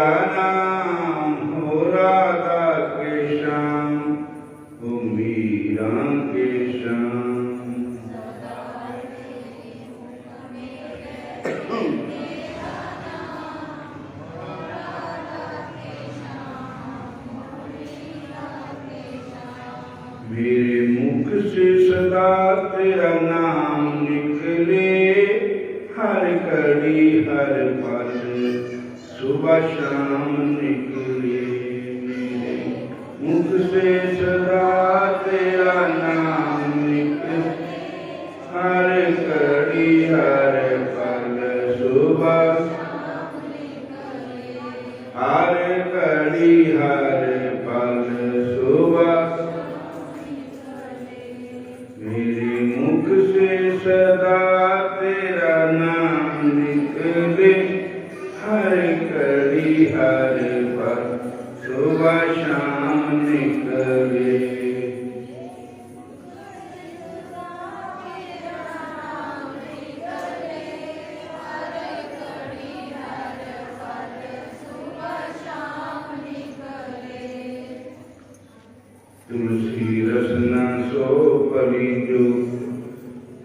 तेरा नाम हो राधा के श्याम, हो मीरा के श्याम। मेरे मुख से सदा तेरा नाम निकले, हर घड़ी हर पल सुबह शाम निकले। मेरे मुख से सदा तेरा नाम निकले, हर घड़ी हर पल सुबह, हर घड़ी हर पल सुबह। मेरे मुख से सदा तेरा नाम निकले, हर घड़ी हर पल सुबह शाम निकले। तुलसी रसना सो पली जो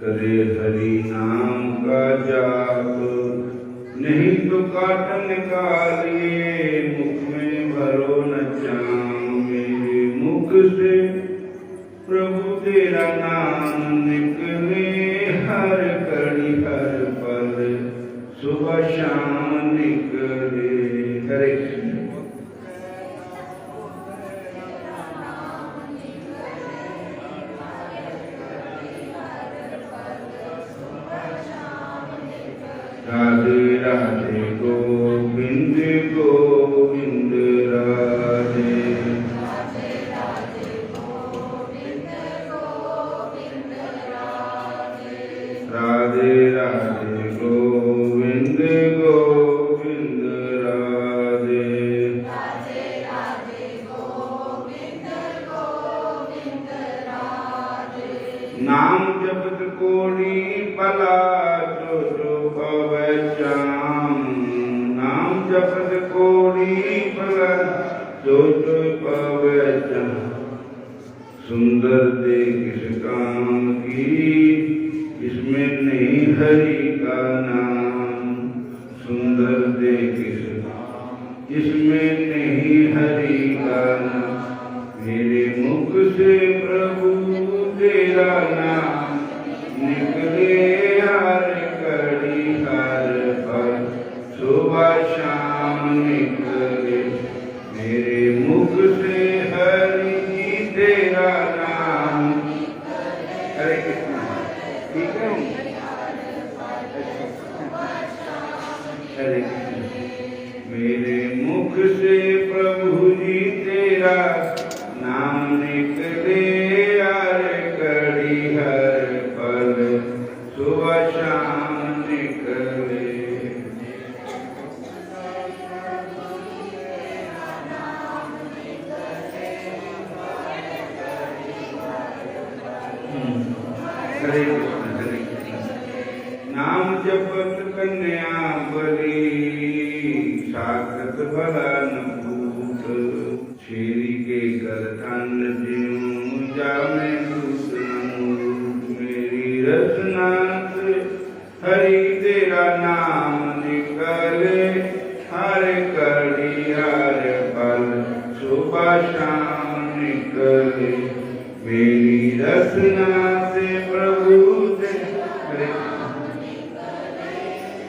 करे हरि नाम का जाप, नहीं तो काटन कालिए मुख में भरो न चाम। मेरे मुख से प्रभु तेरा नाम निकले, हर घड़ी हर पल सुबह शाम निकले। हरे कृष्ण। राधे राधे गोविंद गोविंद राधे, राधे राधे गोविंद गोविंद राधे, राधे राधे गोविंद गोविंद राधे, राधे राधे गोविंद गोविंद राधे। नाम जपत कोड़ी पला जो जो पवै श्याम, नाम जपत कोड़ी पला जो जो पवै श्याम। सुंदर दे किस काम की, इसमें नहीं हरि का नाम। सुंदर दे किस काम, इसमें नहीं हरि का नाम। मेरे मुख से प्रभु तेरा नाम निकले, हर घड़ी हर पल सुबह शाम निकले। मेरे मुख से हरि जी तेरा नाम। हरे कृष्ण। ठीक है, हरे कृष्ण। मेरे मुख से प्रभु जी तेरा नाम निकले, हर घड़ी हर पल सुबह शाम निकले। हरे कृष्ण, हरे कृष्ण। नाम जपत कन्या बली, साकत भला न भूत। छेरी के गलतन ज्यों जामे दूत न मूत। मेरी रचना से हरि तेरा नाम निकले, हर घड़ी हर पल सुबह शाम निकले। मेरी रचना से प्रभु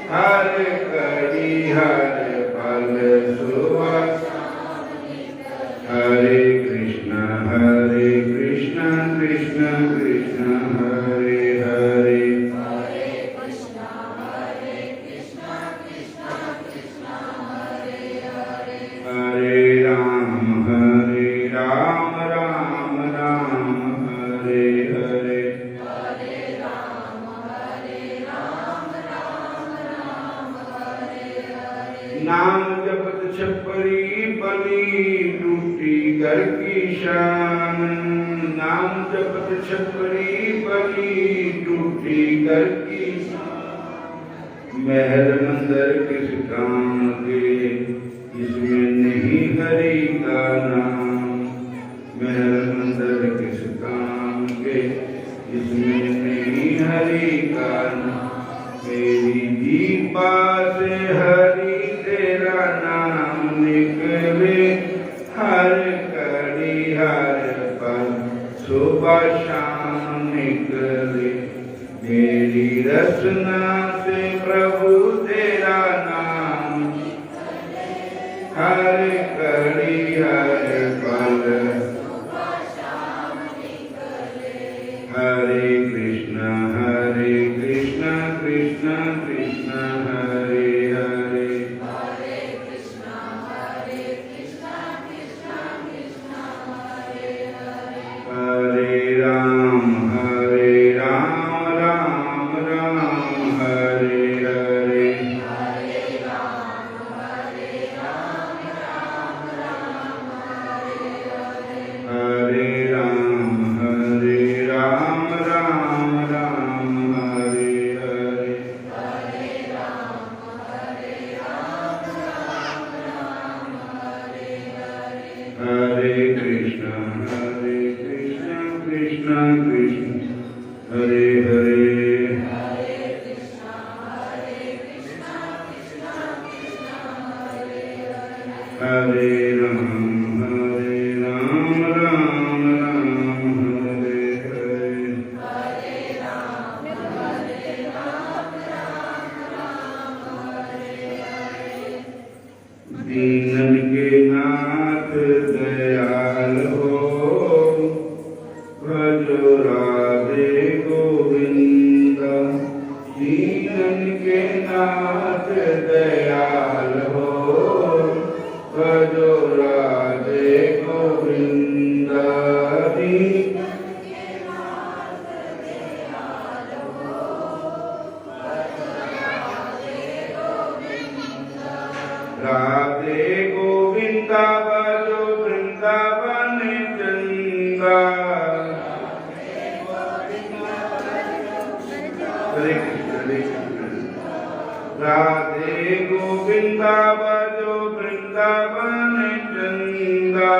हर घड़ी हर पल सुबह। हरे कृष्ण कृष्ण कृष्ण हरे हरे, हरे कृष्ण कृष्ण कृष्ण हरे हरे। हरे राम राम राम हरे हरे, हरे राम हरे हरे। नाम जपत छपरी बली, टूटी घर की शान। नाम जपत छपरी बली, टूटी घर की शान। महल मंदिर किस काम के, इसमें नहीं हरि का नाम। महल मंदिर किस काम के, इसमें नहीं हरि का नाम। मेरी दीपा से हरि तेरा नाम निकले, हर कड़ी हर पल सुबह शाम निकले। मेरी रचना से प्रभु तेरा नाम, हर कड़ी हर पल हरे कृष्ण कृष्ण कृष्ण हरे हरे। हरे राम राम राम हरे हरे। हरे राम राम राम हरे हरे। हरे कृष्ण कृष्ण कृष्ण हरे हरे। हरे राम राम राम हरे हरे। दीनन के नाथ दयाल हो, भजो राधे गोविंदा। दीनन के नाथ दयाल हो, भजो राधे गोविंदा। राधे गोविंदा भजो वृंदावन चंदा। हरे कृष्ण। राधे गोविंदा भजो वृंदावन चंदा।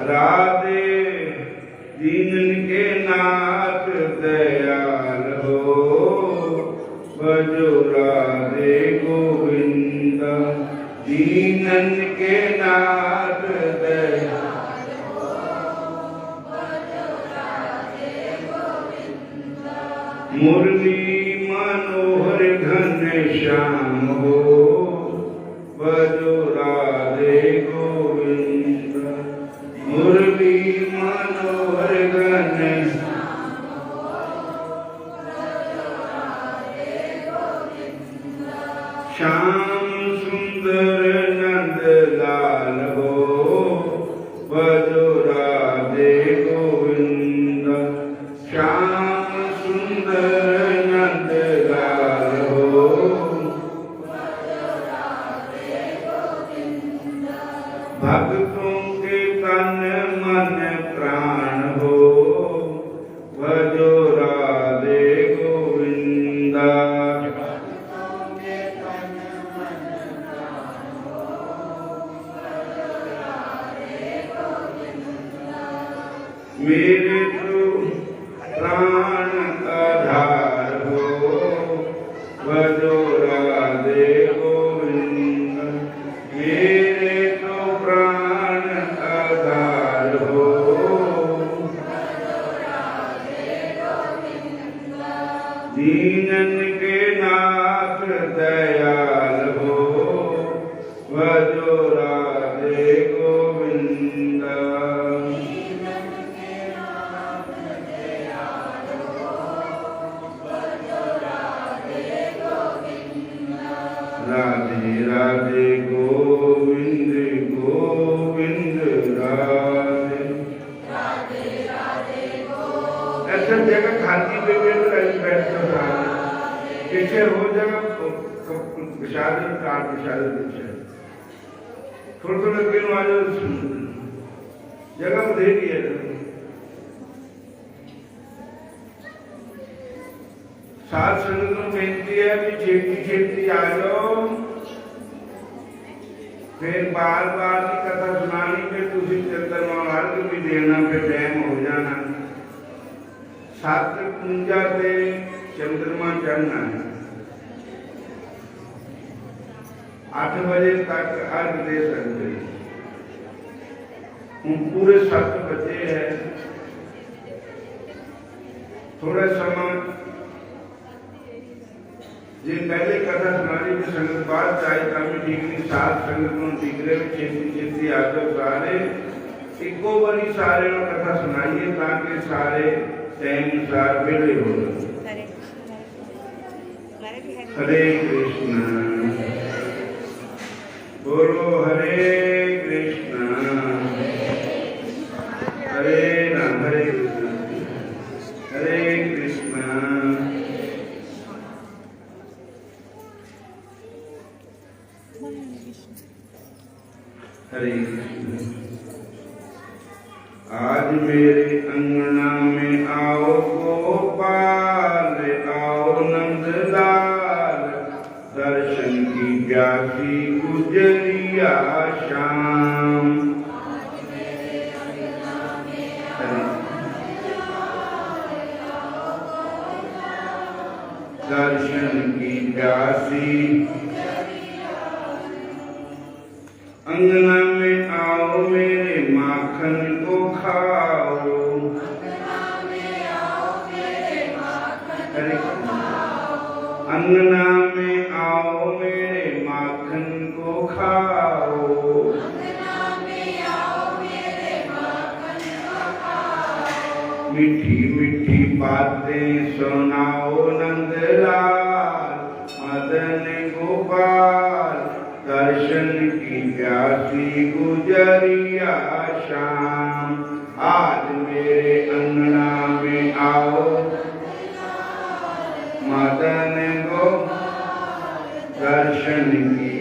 राधे दीनन के नाथ दयाल हो, भजो राधे गोविंदा। दीनन के नाथ दयाल हो, भजो राधे गोविंदा। मुरली मनोहर घन श्याम हो, भजो राधे गोविंदा। मुरली मनोहर घन श्याम सुंदर नंद लाल हो, भजो राधे गोविंदा। श्याम सुंदर नंद लाल हो, भजो राधे गोविंदा। भक्तों के तन मन प्राण हो, भजो राधे गोविंदा। मेरे तो प्राण आधार हो, भजो राधे गोविंदा। मेरे तो प्राण आधार हो, भजो राधे गोविंदा। दीनन के नाथ दयाल हो, भजो राधे गोविंदा। राधे राधे गोविंद गोविंद राधे। राधे राधे गोविंद। ऐसा जगह खाती पे बैठ कर पीछे हो जाएगा प्रसाद काट प्रसाद पीछे थोड़ा गिन आ जाओ जगह दे दिए। साथ संगत को बेनती है कि छेती छेती आ जाओ, फिर बार बार की कथा सुनानी, फिर तुझे चंद्रमा अर्घ भी देना, फिर टाइम हो जाना। 7:52 से चंद्रमा चढ़ना है, 8 बजे तक अर्घ दे सकते हैं। पूरे 7 बजे है, थोड़ा समय जे पहले कथा सुनानी की संगत बात चाहिए कमी ठीक नहीं, सात संगत को दिखरे में छेती छेती आ जाओ सारे, इको बड़ी सारे लोग कथा सुनाइए ताकि सारे टाइम सार बेले हो। हरे कृष्ण बोलो, हरे कृष्ण हरे राम, हरे कृष्ण हरे कृष्ण हरे कृष्ण। आज मेरे अंगना में आओ गोपाल, आओ नंदलाल, दर्शन की प्यासी गुजरिया शाम। दर्शन की प्यासी अंगना में आओ, मेरे माखन को खाओ। अंगना में आओ, मेरे माखन को खाओ। मीठी मीठी बातें सुनाओ नंदलाल, मदन गोपाल, दर्शन की प्यासी गुजरिया शाम। आज मेरे अंगना में आओ, मदन गो दर्शन की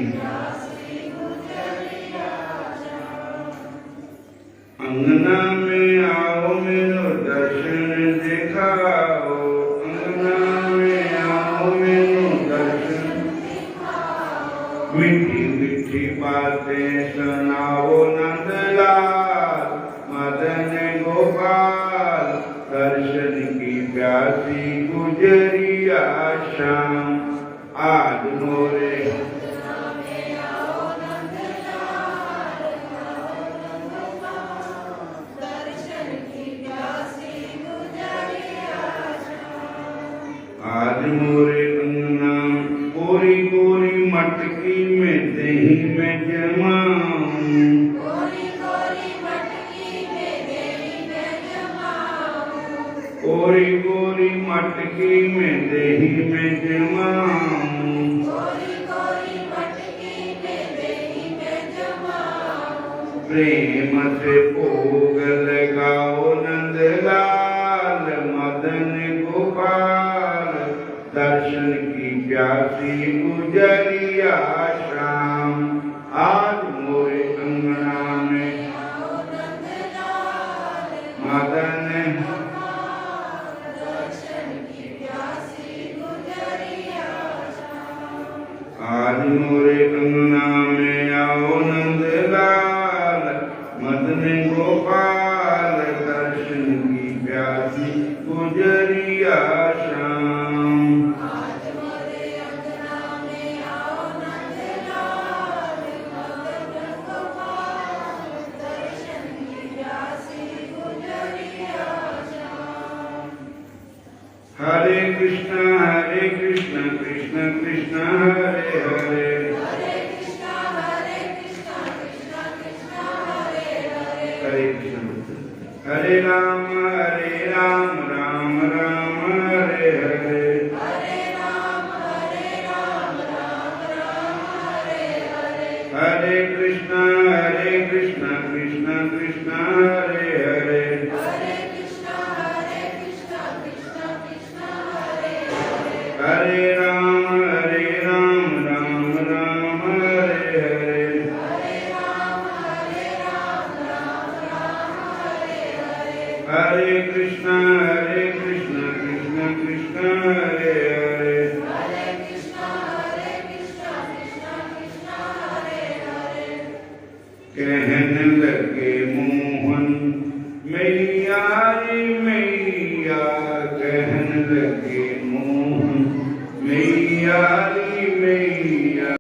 अंगना में आओ, मेरो दर्शन दिखाओ। अंगना में आओ, मेरो दर्शन मीठी मीठी बातें सुनाओ नंदलाल, मदन गोपाल, दर्शन की प्यासी गुजरिया शाम। आज मोरे आज मोरे अंगना गोरी गोरी मटकी में दही में जमाऊं। गोरी गोरी मटकी में दही में जमाऊं। गोरी गोरी मटकी में दही में जमाऊं। गोरी गोरी मटकी में दही में जमाऊं। प्रेम से भोग लगाओ नंदलाल, मदन गोपाल, दर्शन की प्यासी गुजरिया शाम। आज मोरे अंगना में मदन दर्शन की प्यासी गुजरिया शाम। आज मोरे अंगना में आओ नंदलाल, मदन गोपाल, दर्शन की प्यासी गुजरिया शाम। हरे कृष्ण कृष्ण कृष्ण हरे हरे, हरे कृष्ण कृष्ण कृष्ण हरे हरे, हरे कृष्ण हरे राम राम राम हरे हरे, हरे राम राम राम हरे हरे, हरे कृष्ण कृष्ण कृष्ण हरे हरे, हरे हरे राम राम राम हरे हरे, हरे राम राम राम हरे हरे, हरे कृष्ण कृष्ण कृष्ण कृष्ण हरे हरे कहने लगे मोहन मैया रे मैया कहने लगे मोहन मैया रे मैया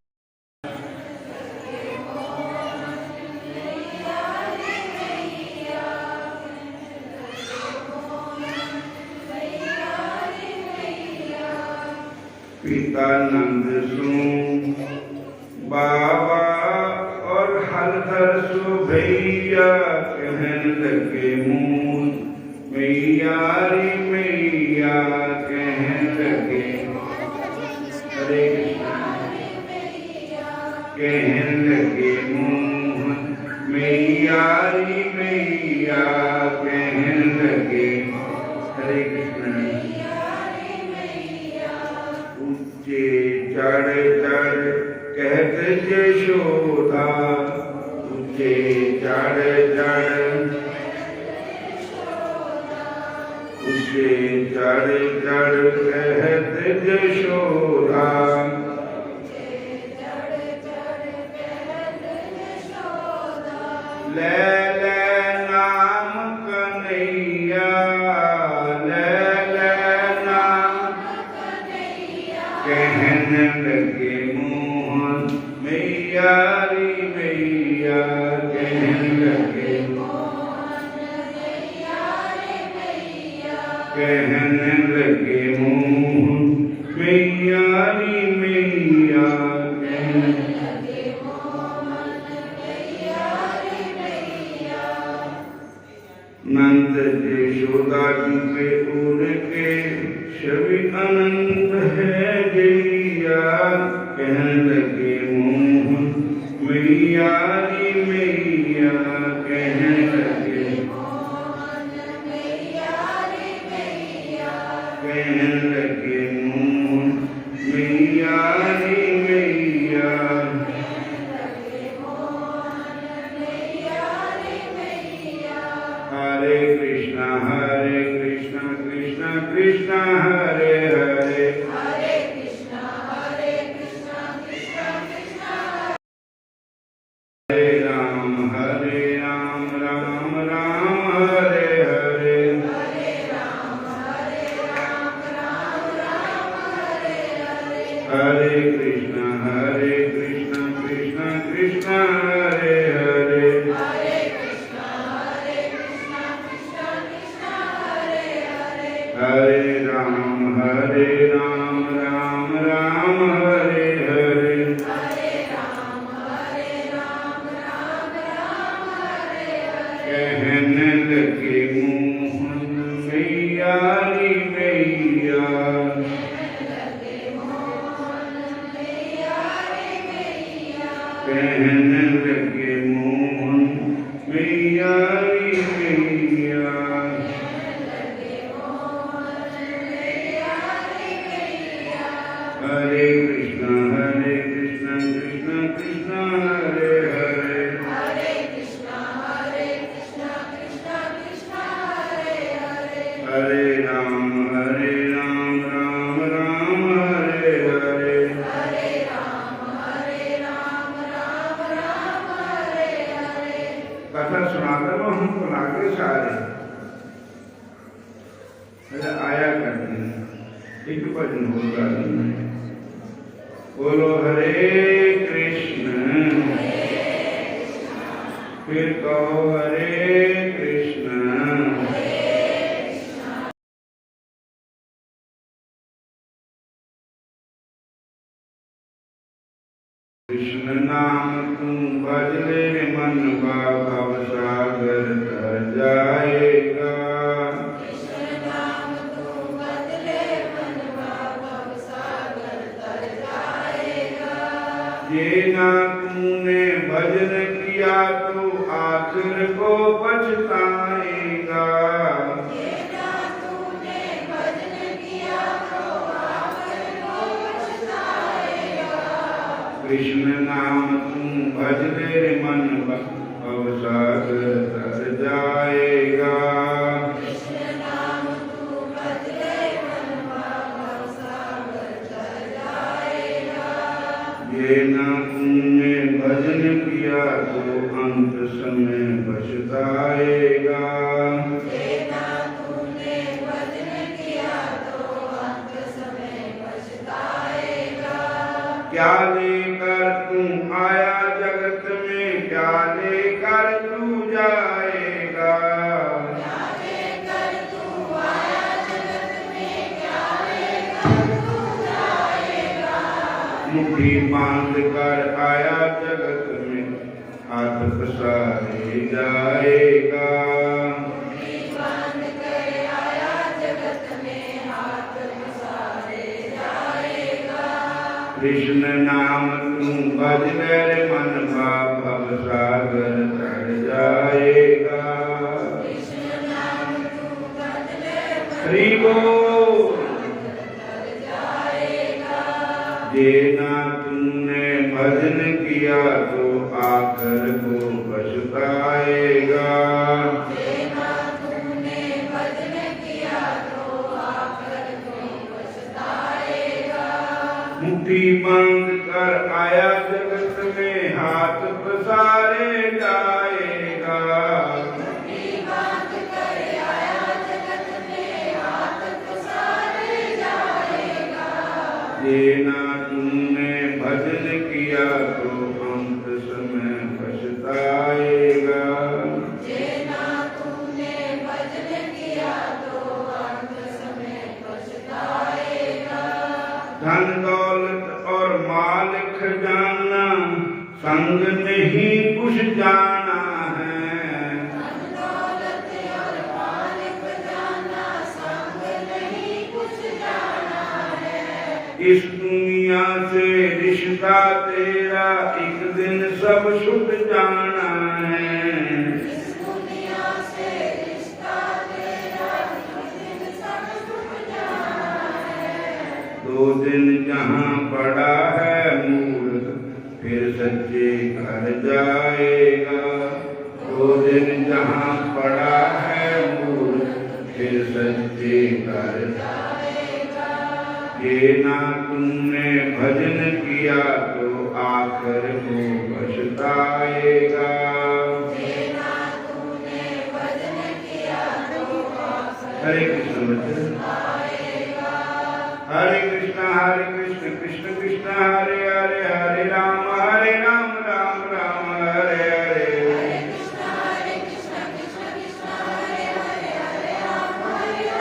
पिता नंद सो बाबा और हरधर सो भैया कहने लगे मोहन मैया रे मैया कहने लगे हरे कहने लगे मोहन मैया रे मैया कहने लगे हरे कृष्ण ऊंचे चढ़ चढ़ कहते यशोदा ऊंचे चढ़ चढ़ ऊंचे चढ़ चढ़ कहते यशोदा ले ले नाम कन्हैया ले ले नाम कहने लगे मोहन मैया रे मैया कहने लगे कहने लगे मोहन मैया रे मैया कहने नंद यशोदा जी पे उड़ के सभी अनंत है जैया कहने लगे मोहन मैया रे मैया कहने लगे कहने लगे मोहन मैया रे मैया हरे कृष्ण कृष्ण कृष्ण हरे हरे हरे राम राम राम हरे हरे हरे कृष्ण कृष्ण कृष्ण हरे हरे हरे राम राम राम हरे हरे कहने लगे मोहन मैया रे मैया कहने लगे मोहन मैया रे मैया हरे कृष्ण कृष्ण कृष्ण हरे हरे हरे राम राम राम हरे हरे कथा सुनाते हो हमको लागे सारे आया करते हैं एक भजन होगा बोलो हरे कृष्ण फिर कहो हरे कृष्ण कृष्ण नाम तू भज ले मन का भव सागर तर जाएगा ये ना तूने भजन किया तो आखिर को पछताएगा कृष्ण नाम तू भज ले मन भव सागर तर जाएगा क्या लेकर तू आया जगत में, क्या लेकर तू जाएगा। क्या लेकर तू आया जगत में, क्या लेकर तू जाएगा। मुट्ठी बांध कर आया जगत में, हाथ पसारे जाएगा। मुट्ठी बांध कर आया जगत में, हाथ पसारे जाएगा। कृष्ण नाम तू भज रे मन भव सागर तर जाएगा। कृष्ण नाम तू भज ले हरि बोल। तर जाएगा। जेना तुमने भजन किया तो आकर को पछताएगा। जेना तूने भजन किया तो आकर को पछताएगा। मुट्ठी बांध कर आया जगत में, हाथ पसारे जाएगा। मुट्ठी बांध कर आया जगत में, हाथ पसारे जाएगा। जेना तुमने भजन किया तो अंत समय पछताएगा। जेना तूने भजन किया तो अंत समय पछताएगा। धन दौलत और माल खजाना संग नहीं कुछ जाना है। धन दौलत और माल खजाना संग नहीं कुछ जाना है। इस दुनिया से रिश्ता तेरा एक दिन सब छूट जाना है। इस दुनिया से रिश्ता तेरा एक दिन सब छूट जाना है। 2 दिन जहाँ पड़ा है मूर्ख, फिर सच्चे घर जाएगा। 2 दिन जहाँ पड़ा है मूर्ख, फिर सच्चे घर जाएगा। जेना तुमने भजन किया तो आकर को पछताएगा। जेना तूने भजन किया तो आकर हरे कृष्ण वचन। आएगा। हरे कृष्ण कृष्ण कृष्ण हरे हरे, हरे राम राम राम हरे हरे। हरे कृष्ण कृष्ण कृष्ण हरे हरे, हरे राम राम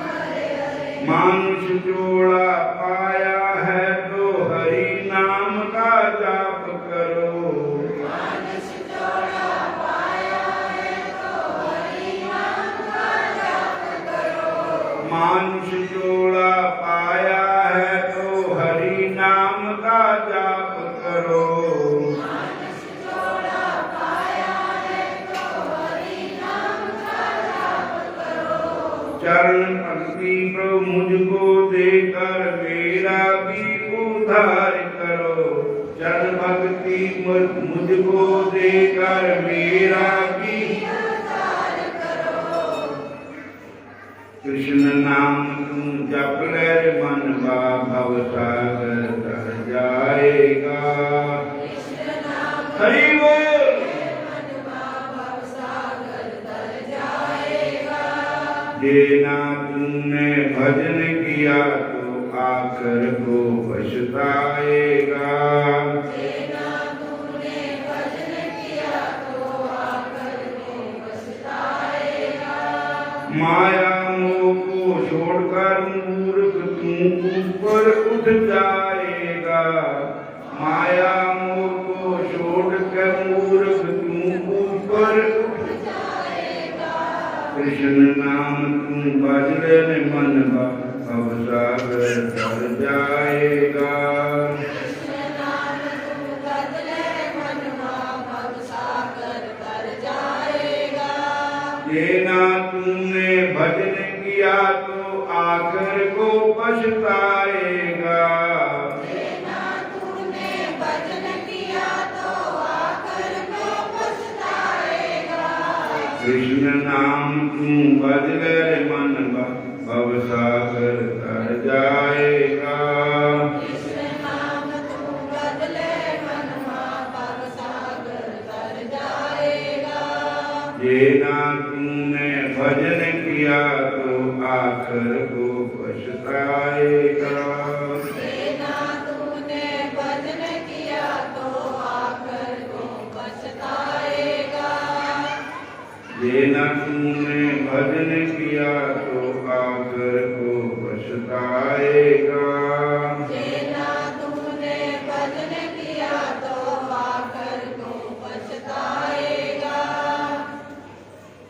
हरे हरे। मानुष जोड़ा पाया है तो हरि नाम का जाप करो। मानुष जोड़ा पाया है तो हरि नाम का जाप करो। मानुष जोड़ा पाया है तो हरि नाम का जाप करो। मानुष जोड़ा पाया है तो हरि नाम का जाप करो। चरण भक्ति प्रभु मुझको देकर मेरा भी उद्धार करो। चरण भक्ति मुझको देकर मेरा भी उद्धार करो। कृष्ण नाम तुम जप ले मन भव सागर तर जाएगा। कृष्ण नाम हरि बोल। मनवा भव सागर तर जाएगा। जेना तुमने भजन किया तो आकर को पछताएगा। जेना तूने भजन किया तो आकर को पछताएगा। माया मोह को छोड़कर मूर्ख तू ऊपर उठ जाएगा। माया मोह को छोड़कर मूर्ख तू ऊपर उठ जाएगा। कृष्ण नाम तू भज ले मन भव सागर तर जाएगा। कृष्ण नाम तू बदले मनवा भव सागर तर जाएगा। जेना तुमने भजन किया तो आकर को पछताएगा। जेना तूने भजन किया तो आकर को पछताएगा। कृष्ण नाम तू भज ले मन भव सागर तर जाएगा। कृष्ण नाम तू बदले मनवा भव सागर तर जाएगा। जेना तुम किया तो आखिर को पछताएगा। देना तूने भजन किया तो आखिर को पछताएगा। देना तूने भजन किया तो आखिर को पछताएगा। देना तूने भजन किया तो आखिर को पछताएगा।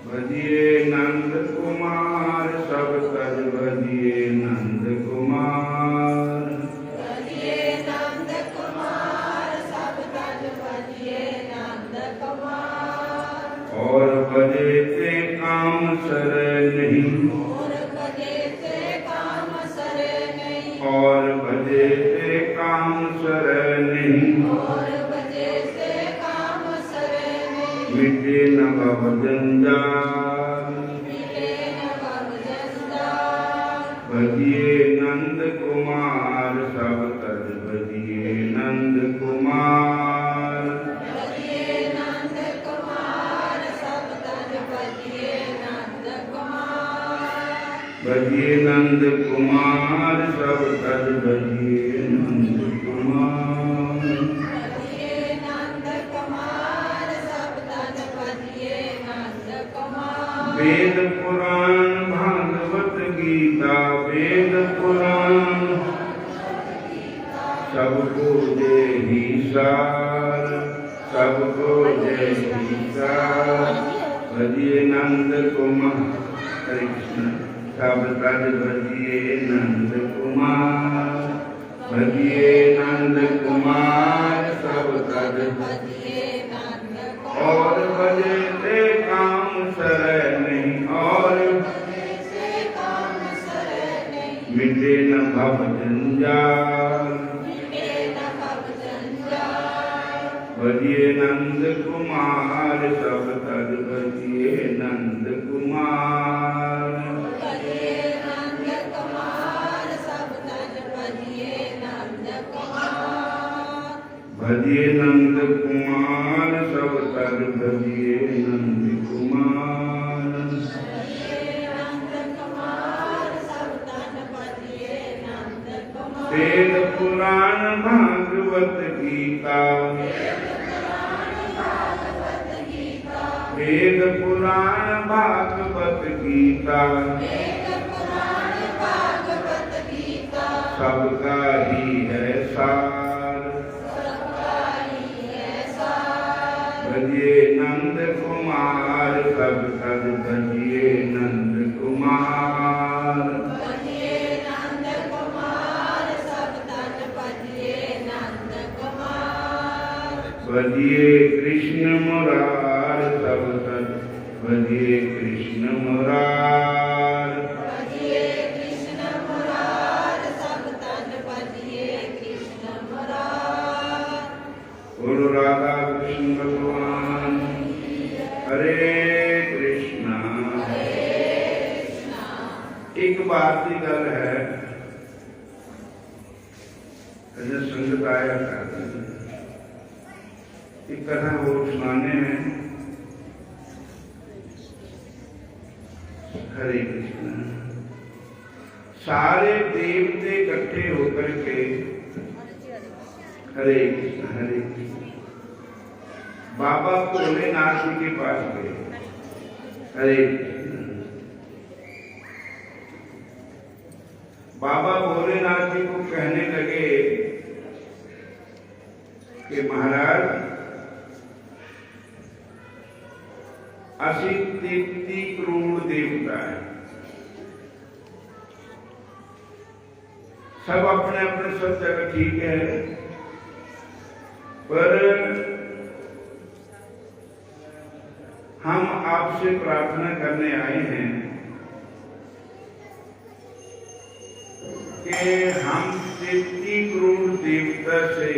भजिए नंद कुमार सब तज भजिए नंद कुमार। भजिए नंद कुमार सब तज भजिए नंद कुमार। और भजे ते काम सर नहीं। और भजे ते काम सरे नहीं। और भजे ते काम सर नहीं। और भजे ते काम सरे नहीं। मिटे न भव जंजाल। मिटे न भव जंजाल। भजिए नंद कुमार सब तज भजिए नंद कुमार। भजिए नंद कुमार सब तज भजिए नंद कुमार। भजिए नंद कुमार सब तज भजिए नंद कुमार। भजिए नंद कुमार सब तज भजिए नंद कुमार। वेद पुराण भागवत गीता वेद पुराण सबको देहि सार। सबको देहि सार। भजिए नंद कुमार। हरे कृष्ण। सब तज भजिए नंद कुमार। भजिए नंद कुमार सब तज। भजिए नंद और भजे ते काम सर नहीं। और से काम सरे नहीं। मिटे न भव जंजाल। मिटे न भव जंजाल। भजिए नंद कुमार सब तज भजिए नंद कुमार। भजिए नंद कुमार सब तज भजिए नंद कुमार। भजिए नंद कुमार सब तज भजिए नंद कुमार। भजिए नंद कुमार सब तज भजिए नंद कुमार। वेद पुराण भागवत गीता। वेद पुराण भागवत गीता। वेद पुराण भागवत गीता। सबका ही है सार। सबका ही है सार। भजिए नंद कुमार सब तज भजिए नंद कुमार। भजिए नंद कुमार सब तज भजिए नंद कुमार। भजिए कृष्ण मुरार सब तज भजिए कृष्ण मुरार। भजिए कृष्ण मुरार सब तज भजिए कृष्ण मुरार। बोलो राधा कृष्ण भगवान। हरे कृष्णा। एक बात की गल है संगत आया करती एक कथा वो सुनाने में। हरे कृष्ण। सारे देवते इकट्ठे होकर के हरे कृष्ण बाबा भोलेनाथ जी के पास गए। हरे कृष्ण। बाबा भोलेनाथ जी को कहने लगे कि महाराज असी 33 करोड़ देवता है। सब अपने अपने सब जगह ठीक है, पर हम आपसे प्रार्थना करने आए हैं कि हम 33 करोड़ देवता से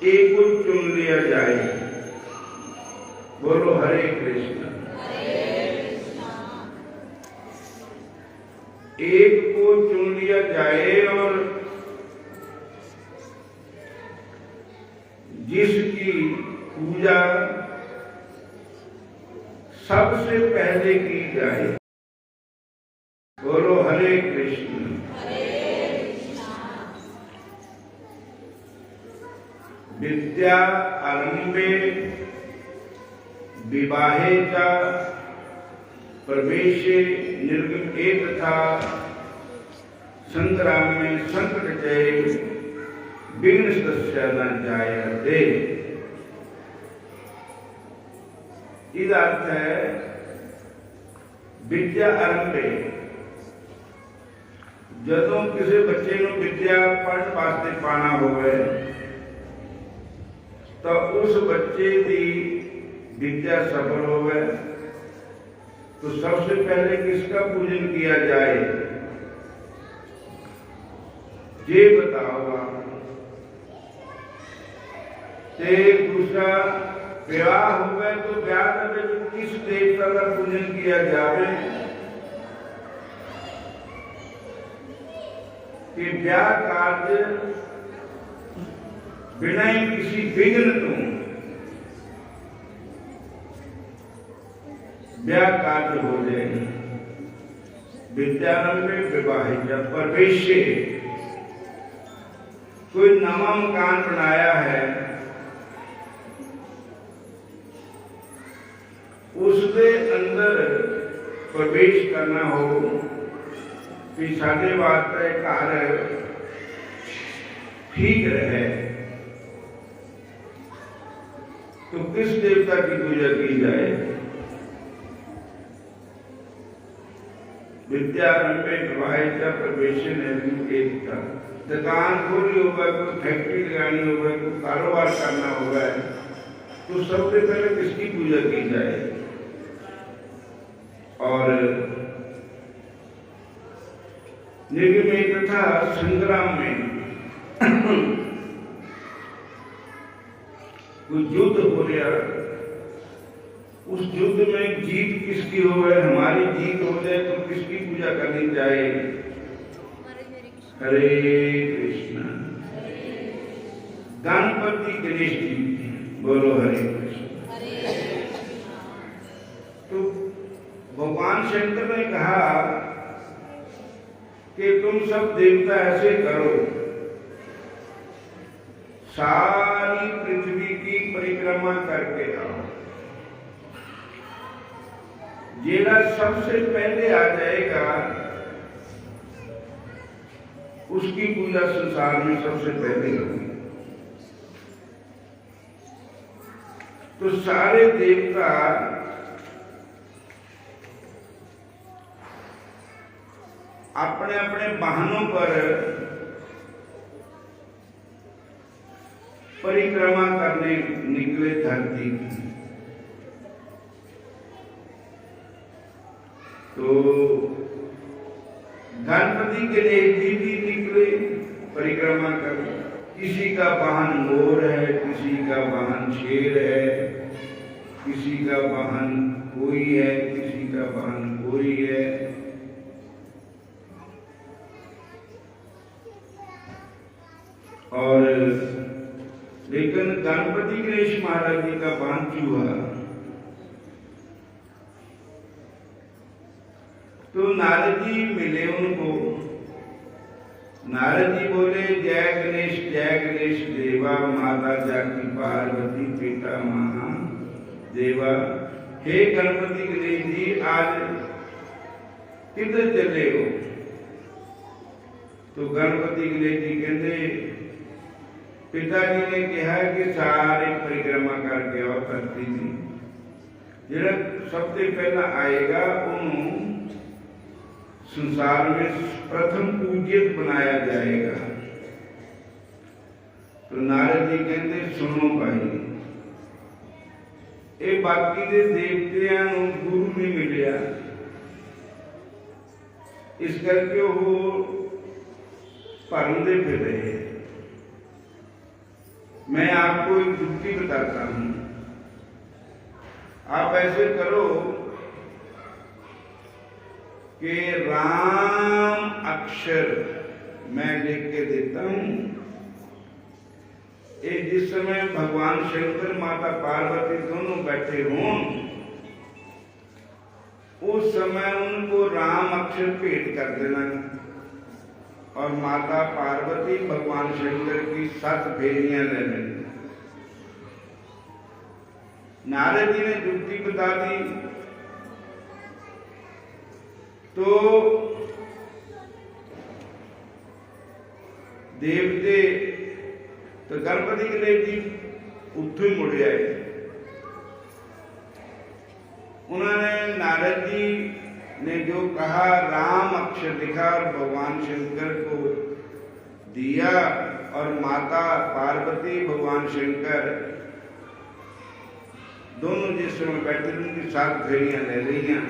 एक को चुन लिया जाए। बोलो हरे कृष्ण। एक को चुन लिया जाए और जिसकी पूजा सबसे पहले की जाए। बोलो हरे कृष्ण। विद्या आरंभे विवाहे च प्रवेशे निर्गमे तथा संग्रामे संकटे विघ्नस्तस्य न जायते। इसका अर्थ है विद्या आरंभे, जदों किसी बच्चे को विद्या पढ़ वास्ते पाना होवे तो उस बच्चे की विद्या सफल होवे तो सबसे पहले किसका पूजन किया जाए ये बताओ आप। ते दूसरा विवाह हुआ तो ब्याह में किस देवता का पूजन किया जाए कि ब्याह कार्य बिना ही किसी विघ्न तो ब्याह कार्य हो जाए। विद्यारंभ में विवाहित प्रवेश, कोई नवा मकान बनाया है उसके अंदर प्रवेश करना हो कि साढ़े वास्ते घर ठीक रहे तो किस देवता की पूजा की जाए। विद्यारंभे विवाहित प्रवेश निर्गम, दुकान खोली होगा, कोई फैक्ट्री लगानी होगा, कोई कारोबार करना होगा तो सबसे पहले किसकी पूजा की जाए। और निर्गमे तथा संग्राम में कोई युद्ध हो रहा, उस युद्ध में जीत किसकी हो गए, हमारी जीत हो जाए तो किसकी पूजा करनी चाहिए। हरे कृष्ण। गणपति गणेश जी, बोलो हरे कृष्ण। तो भगवान शंकर ने कहा कि तुम सब देवता ऐसे करो, सारी पृथ्वी की परिक्रमा करके आओ, जेला सबसे पहले आ जाएगा उसकी पूजा संसार में सबसे पहले होगी। तो सारे देवता अपने अपने वाहनों पर परिक्रमा करने निकले धरती की। तो गणपति के लिए भी निकले परिक्रमा कर, किसी का वाहन मोर है, किसी का वाहन शेर है, किसी का वाहन कोई है, किसी का वाहन कोई है। और लेकिन गणपति गणेश महाराज जी का वाहन चूहा। तो नारद जी मिले उनको, नारद जी बोले जय गणेश देवा, माता जाकी पार्वती पिता महादेवा। हे गणपति गणेश जी आज किधर चले हो। तो गणपति गणेश जी कहते पिताजी ने कहा कि सारे परिक्रमा करके आओ धरती की, जेड़ा सबसे पहला आएगा उन्होंने संसार में प्रथम पूजित बनाया जाएगा। तो नारद जी कहते सुनो भाई, ये बाकी के देवतियां गुरु नहीं मिलिया, इस करके वो भरमदे फिर रहे। मैं आपको एक युक्ति बताता हूं, आप ऐसे करो कि राम अक्षर मैं लिख के देता हूं, ये जिस समय भगवान शंकर माता पार्वती दोनों बैठे हों उस समय उनको राम अक्षर भेंट कर देना और माता पार्वती भगवान शंकर की 7 फेरियां ले लेनी। नारद जी ने युक्ति बता दी तो देवते तो गणपति गणेश जी उत्थों ही मुड़ आए। उन्होंने नारद जी ने जो कहा राम अक्षर लिखा और भगवान शंकर को दिया और माता पार्वती भगवान शंकर दोनों जिस समय बैठे उनकी 7 फेरियां ले रही हैं।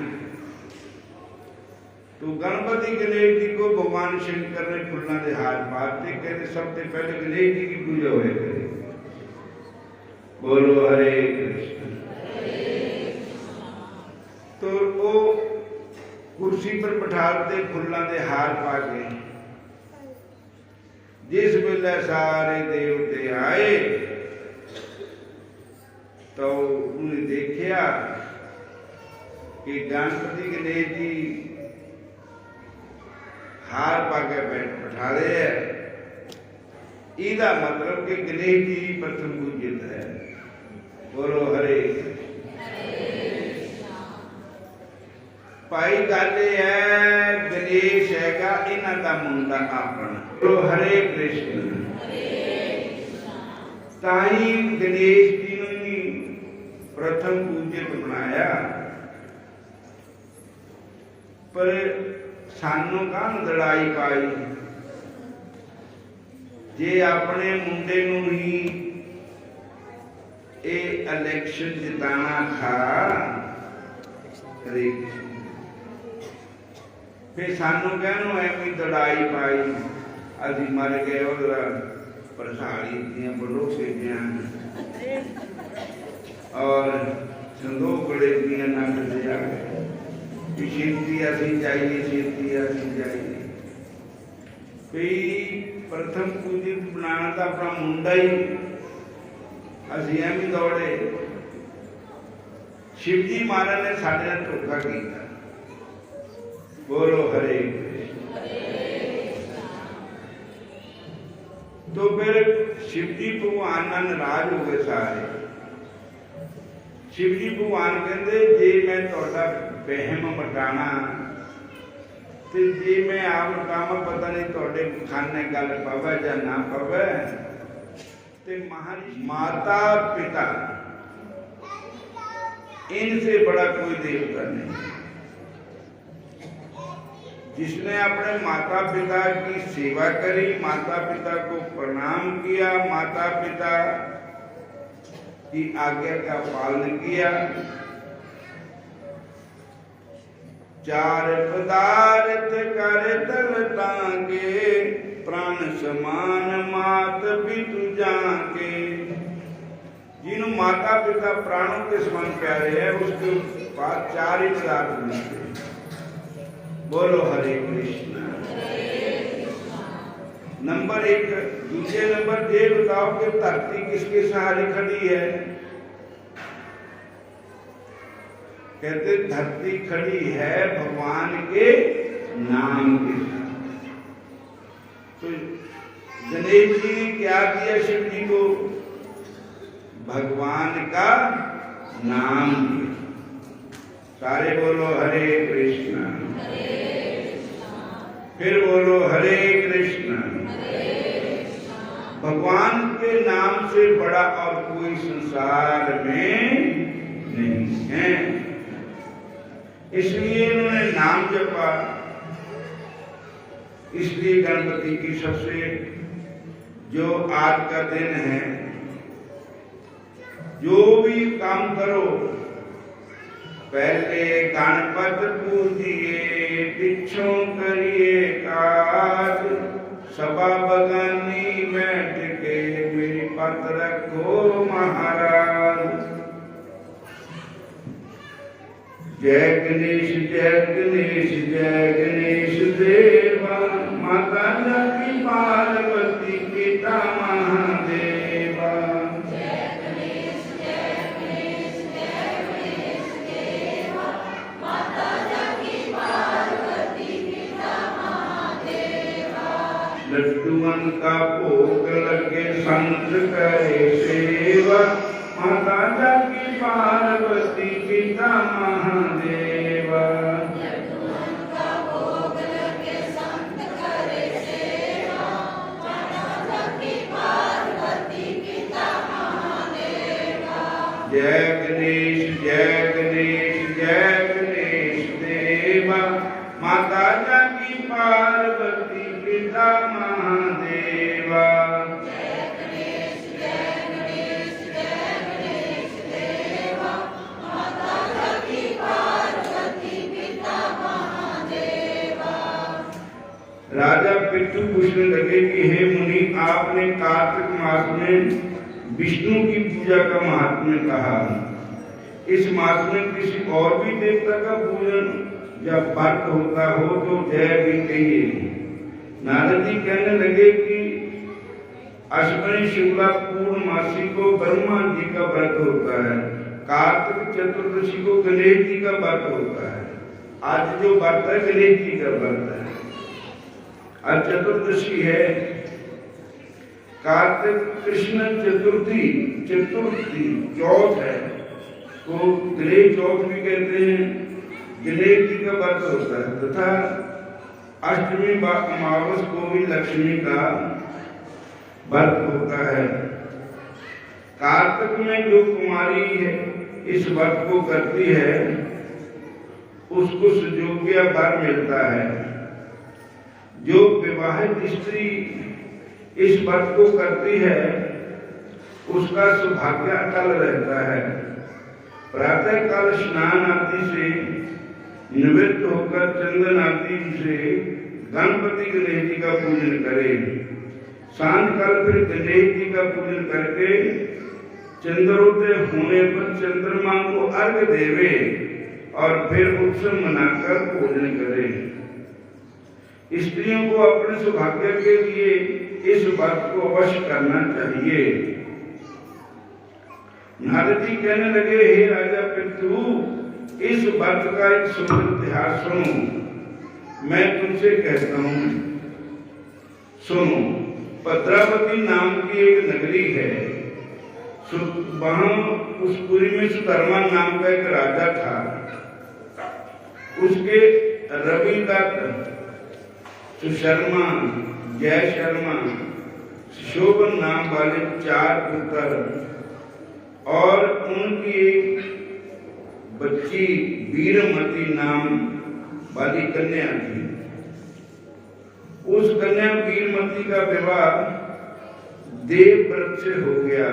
तो गणपति गणेश जी को भगवान शंकर ने फूलों के हार पाते कहते सबसे पहले गणेश जी की पूजा हुए करे। बोलो हरे कृष्ण। तो वो कुर्सी पर बैठाते फूलों के हार पा के जिस वेले सारे देवते आए तो उन्हें देखा कि गणपति गणेश जी हार पाके बैठा रहे हैं। इसका मतलब कि गणेश जी प्रथम पूजित है। बोलो हरे भाई गल है गणेश हैगा इन्हां दा मुंडा अपना। बोलो हरे कृष्ण। ताई गणेश जी ने प्रथम पूजित बनाया पर सानू कान लड़ाई पाई जे अपने मुंडे नूं ही ए इलेक्शन जिताना था फिर सानू कहनो एवं लड़ाई पाई अभी मर गए और प्रसारी दियां बलोसे और संदोकड़े दियां नट दिया छेती असी जाइए छेती असी जाइए। प्रथम पूजित बनाना तो अपना मुंडा ही असी एवं दौड़े। शिव जी महाराज ने साढ़े नाल धोखा किया। बोलो हरे तो फिर शिव जी भगवान नाल नाराज हो गए सारे। शिव जी भगवान कहते जे मैं तुहाडा वहम मटाना ते जे मैं आप मटावा पता नहीं तुहाडे खाने गल पवे या ना पवे ते महाराज माता पिता इनसे बड़ा कोई देवता नहीं। जिसने अपने माता पिता की सेवा करी, माता पिता को प्रणाम किया, माता पिता की आज्ञा का पालन किया, 4 पदार्थ कर तल टांगे प्राण समान मात पितु जाके। जिन्हों माता पिता प्राणों के समान प्यारे है उसके बाद 4 ही पदार्थ मिलते। बोलो हरे कृष्ण। नंबर 1 दूसरे नंबर ये बताओ कि धरती किसके सहारे खड़ी है? कहते धरती खड़ी है भगवान के नाम के साथ। तो गणेश जी ने क्या दिया शिव जी को? भगवान का नाम दिया। सारे बोलो हरे कृष्ण। फिर बोलो हरे कृष्ण। भगवान के नाम से बड़ा और कोई संसार में नहीं है। इसलिए इन्होंने नाम जपा। इसलिए गणपति की सबसे जो आज का दिन है, जो भी काम करो पहले गणपत पूजिए पिछों करिए काज। सभा बगानी बैठ के मेरी पत रखो महाराज। जय गणेश जय गणेश जय गणेश देवा। माता जाकी पार्वती पिता महादेवा। माता लड्डुअन का भोग लगे संत करे सेवा, माता जाकी पार्वती पिता महादेवा। लड्डुअन का भोग लगे संत करे सेवा, माता जाकी पार्वती पिता महादेवा। जय गणेश जय गणेश जय गणेश देवा, माता जाकी पार्वती पिता महादेवा। जय गणेश देवा, माता जाकी पार्वती पिता महादेवा। राजा पिट्ठू पूछने लगे कि हे मुनि, आपने कार्तिक मास में विष्णु की पूजा का महात्म्य कहा, इस मास में किसी और भी देवता का पूजन या व्रत होता हो तो जय भी कहिए। नारद जी कहने लगे कि अश्विनी शुक्ला पूर्णमासी को ब्रह्मा जी का व्रत होता है, कार्तिक चतुर्दशी को गणेश जी का व्रत होता है। आज जो व्रत है गणेश जी का व्रत है। आज चतुर्दशी है, कार्तिक कृष्ण चतुर्थी चौथ है, तो गणेश चौथ भी कहते हैं, गणेश जी का व्रत होता है। तथा अष्टमी अमावस को भी लक्ष्मी का व्रत होता है। कार्तिक में जो कुमारी है इस व्रत को करती है उसको सुयोग्य वर मिलता है। जो विवाहित स्त्री इस व्रत को करती है उसका सौभाग्य अटल रहता है। प्रातः काल स्नान आदि से निवृत्त होकर चंदन आदि से गणपति गणेश जी का पूजन करे। सांझ काल फिर गणेश जी का पूजन करके चंद्रोदय होने पर चंद्रमा को अर्घ देवे और फिर उत्सव मनाकर भोजन करे। स्त्रियों को अपने सौभाग्य के लिए इस बात को अवश्य करना चाहिए। नारद जी कहने लगे, हे राजा पितृ, इस व्रत का एक सुंदर इतिहास सुनो। मैं तुमसे कहता हूँ, सुनो। भद्रावती नाम की एक नगरी है। वहां उस पुरी में सुधर्मा नाम का एक राजा था। उसके रविदत्त, सुशर्मा, जय शर्मा, शोभन नाम वाले 4 पुत्र और उनकी एक बच्ची वीरमती नाम वाली कन्या थी। उस कन्या वीरमती का विवाह देवव्रत से हो गया।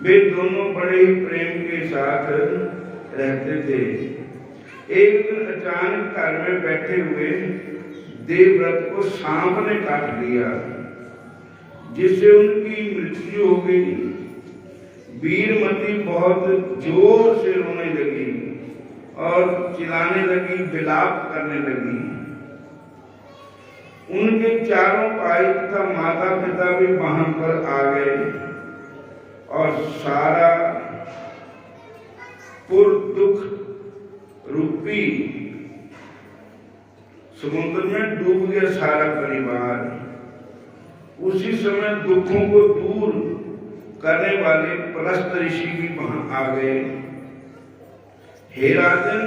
वे दोनों बड़े ही प्रेम के साथ रहते थे। एक दिन अचानक घर में बैठे हुए देवव्रत को सांप ने काट लिया, जिससे उनकी मृत्यु हो गई। वीरमती बहुत जोर से रोने लगी और चिल्लाने लगी, विलाप करने लगी। उनके चारों भाई तथा माता पिता भी वहां पर आ गए और सारा पुर दुख रूपी समुद्र में डूब गया सारा परिवार। उसी समय दुखों को दूर करने वाले पलस्त ऋषि भी वहां आ गए। हे राजन,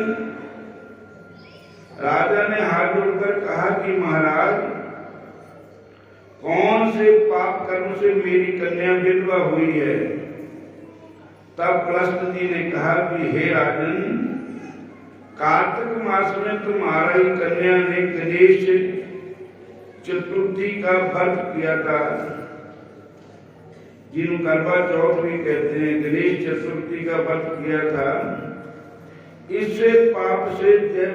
राजा ने हाथ जोड़कर कहा कि महाराज, कौन से पाप कर्म से मेरी कन्या विधवा हुई है? तब पलस्त जी ने कहा कि हे राजन, कार्तिक मास में तुम्हारा ही कन्या ने गणेश चतुर्थी का व्रत किया था, जिन्हों करवा चौथ भी कहते हैं। गणेश चतुर्थी का व्रत किया था। इससे पाप से जब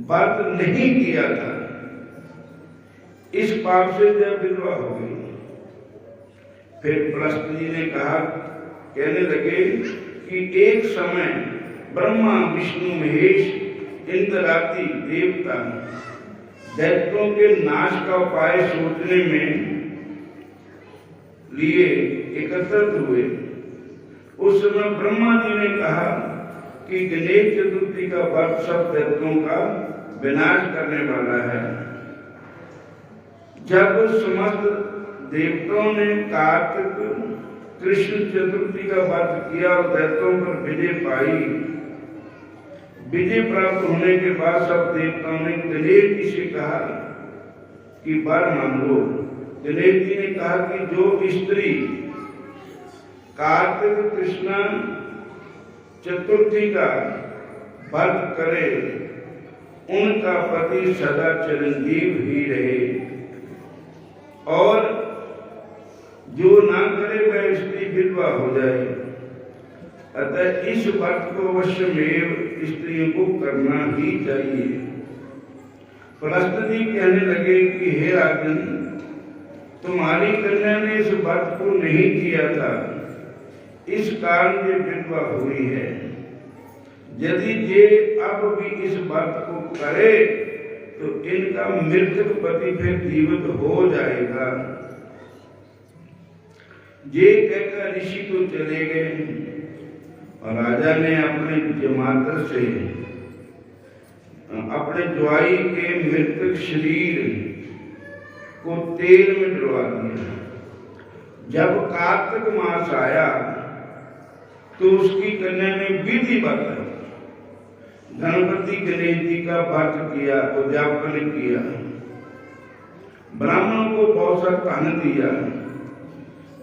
व्रत नहीं किया था, इस पाप से जब विधवा हो गई। फिर पलस्त जी ने कहा, कहने लगे कि एक समय ब्रह्मा विष्णु महेश इंद्रादि देवता दैत्यों के नाश का उपाय सोचने में लिए एकत्रित हुए। उस समय ब्रह्मा जी ने कहा कि गणेश चतुर्थी का व्रत सब दैत्यों का विनाश करने वाला है। जब समस्त देवताओं ने कार्तिक कृष्ण चतुर्थी का व्रत किया और दैत्यों पर विजय पाई, विजय प्राप्त होने के बाद सब देवताओं ने गणेश जी से कहा कि वर मांगो। गणेश जी ने कहा कि जो स्त्री कार्तिक कृष्ण चतुर्थी का व्रत करे उनका पति सदा चिरंजीव ही रहे, और जो ना करे वह स्त्री विधवा हो जाए। अतः इस व्रत को अवश्यमेव स्त्रियों को करना ही चाहिए। प्रहस्त जी कहने लगे कि हे राजन, तुम्हारी कन्या ने इस व्रत को नहीं किया था, इस कारण ये विधवा हुई है। यदि ये अब भी इस व्रत को करे तो इनका मृतक पति फिर जीवित हो जाएगा। ये कहकर ऋषि तो चले गए और राजा ने अपने जमातर से अपने ज्वाई के मृतक शरीर को तेल में डुबा दिया। जब कार्तिक मास आया तो उसकी कन्या ने विधि बताई, गणपति गणेश जी का व्रत किया, उद्यापन किया, ब्राह्मणों को बहुत सा अन्न दिया,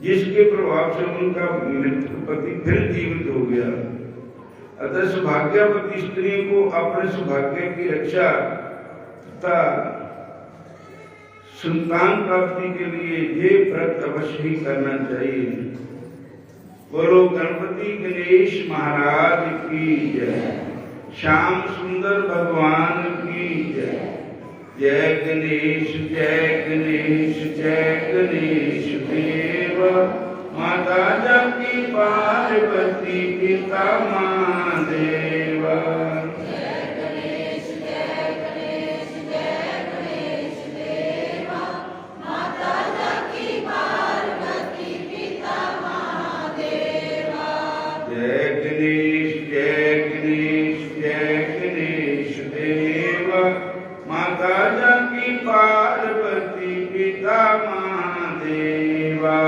जिसके प्रभाव से उनका मृतक पति फिर जीवित हो गया। अतः सौभाग्यवती स्त्री को अपने सौभाग्य की रक्षा तथा संतान प्राप्ति के लिए ये व्रत अवश्य ही करना चाहिए। बोलो गणपति गणेश महाराज की जय, श्याम सुंदर भगवान की जय। जय गणेश जय गणेश जय गणेश देव, माता जानकी पार्वती पिता महादेव। जय गणेश देवा, माता जानकी पार्वती पिता महादेवा। जय गणेश देवा, माता जानकी पार्वती पिता महादेवा।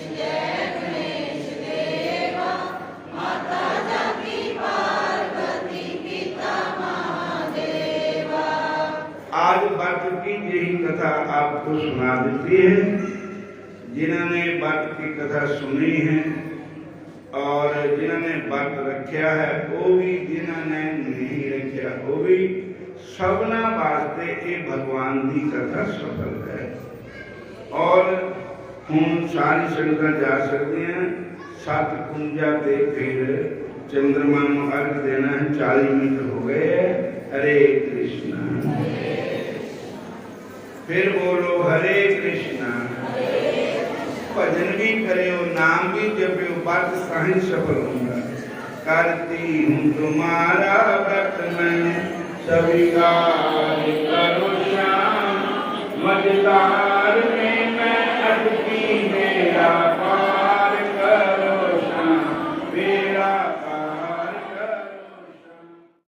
जय गणेश देवा, माता जानकी पार्वती पिता महादेवा। आज व्रत की यही कथा आपको सुना देती है। जिन्होंने व्रत की कथा सुनी है और जिन्होंने व्रत रखा है वो भी, जिन्होंने नहीं रखा वो भी, सबना वास्ते ये भगवान की कथा सफल है। और हम सारी संगत जा सकते हैं। 7 कुंजा ते फिर चंद्रमा में अर्घ देना है। 40 मिनट हो गए। हरे कृष्णा। फिर बोलो हरे कृष्णा। भजन भी करे और नाम भी जपे, बात साहिं सफल होगा। करती हूँ तुम्हारा व्रत मैं, सभी कार्य करो श्याम, मजदार